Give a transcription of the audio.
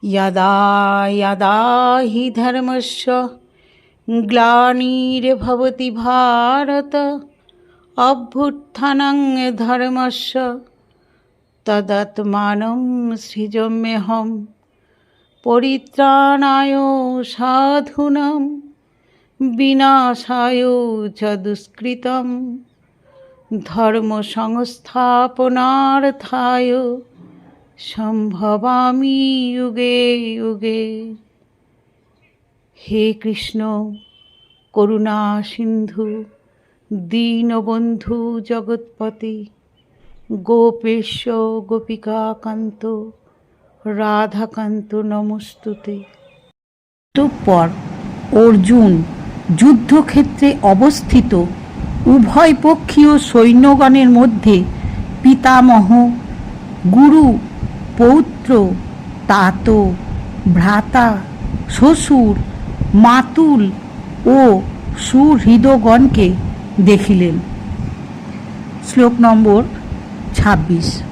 यदा यदा हि धर्मस्य ग्लानिर्भवति भारत अभ्युत्थानं धर्मस्य तदात्मानं सृजाम्यहं परित्राणाय साधूनां विनाशाय च दुष्कृतं धर्म संस्थापनार्थाय সম্ভবামি যুগে যুগে। হে কৃষ্ণ, করুণা সিন্ধু দীনবন্ধু জগৎপতি, গোপেশ গোপিকাকান্ত রাধাকান্ত নমস্তুতে। অতঃপর অর্জুন যুদ্ধক্ষেত্রে অবস্থিত উভয়পক্ষীয় সৈন্যগণের মধ্যে পিতামহ, গুরু, পৌত্র, তাত, ভ্রাতা, শ্বশুর, মাতুল ও সুহৃদগণকে দেখিলেন। শ্লোক নম্বর 26।